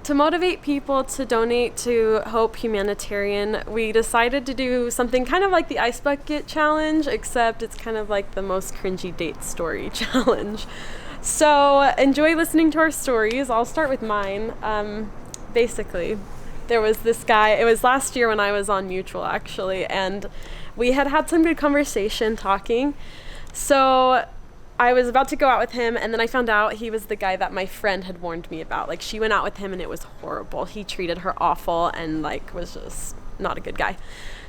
to motivate people to donate to Hope Humanitarian, we decided to do something kind of like the Ice Bucket Challenge, except it's kind of like the most cringy date story challenge. So enjoy listening to our stories. I'll start with mine. Basically, there was this guy, it was last year when I was on Mutual actually, and we had some good conversation talking. So I was about to go out with him, and then I found out he was the guy that my friend had warned me about. Like, she went out with him and it was horrible. He treated her awful and like was just not a good guy.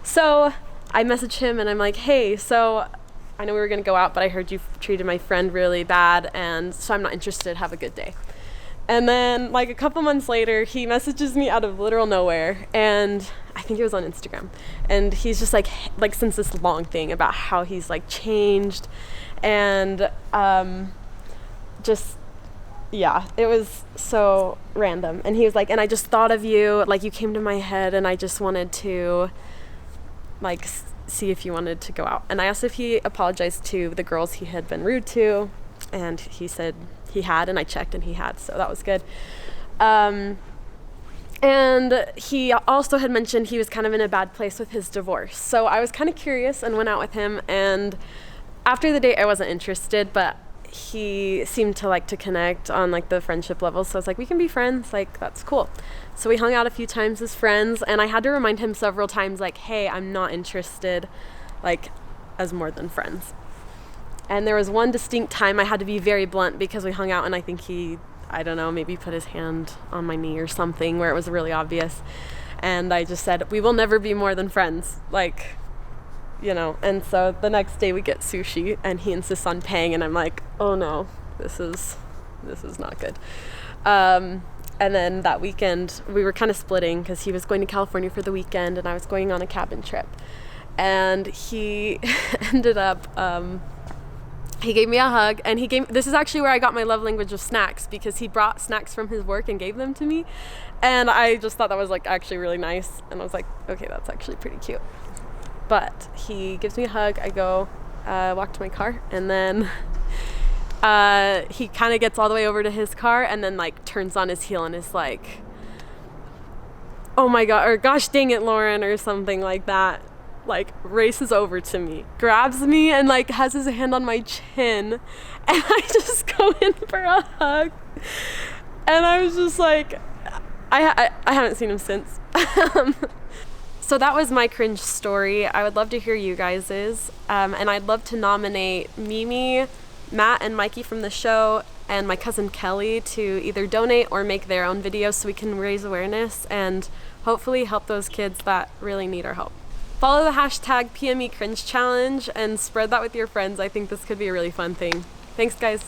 So I messaged him and I'm like, hey, so I know we were gonna go out, but I heard you treated my friend really bad, and so I'm not interested. Have a good day. And then like a couple months later, he messages me out of literal nowhere, and I think it was on Instagram, and he's just like since this long thing about how he's like changed, and just yeah, it was so random. And he was like, and I just thought of you, like you came to my head, and I just wanted to like see if you wanted to go out. And I asked if he apologized to the girls he had been rude to, and he said he had, and I checked and he had, so that was good. And he also had mentioned he was kind of in a bad place with his divorce, so I was kind of curious and went out with him. And after the date I wasn't interested, but he seemed to like to connect on like the friendship level, so I was like, we can be friends, like that's cool. So we hung out a few times as friends, and I had to remind him several times like, hey, I'm not interested like as more than friends. And there was one distinct time I had to be very blunt because we hung out, and I think he, I don't know, maybe put his hand on my knee or something where it was really obvious. And I just said, we will never be more than friends, like, you know. And so the next day we get sushi and he insists on paying, and I'm like, oh no, this is not good. And then that weekend we were kind of splitting because he was going to California for the weekend and I was going on a cabin trip. And he ended up, he gave me a hug, and this is actually where I got my love language of snacks, because he brought snacks from his work and gave them to me. And I just thought that was like actually really nice. And I was like, okay, that's actually pretty cute. But he gives me a hug, I go walk to my car, and then he kind of gets all the way over to his car and then like turns on his heel and is like, oh my God, or gosh dang it, Lauren, or something like that. Like races over to me, grabs me, and like has his hand on my chin, and I just go in for a hug. And I was just like, I haven't seen him since. So that was my cringe story. I would love to hear you guys's, and I'd love to nominate Mimi, Matt, and Mikey from the show, and my cousin Kelly to either donate or make their own videos so we can raise awareness and hopefully help those kids that really need our help. Follow the hashtag PME Cringe Challenge and spread that with your friends. I think this could be a really fun thing. Thanks, guys.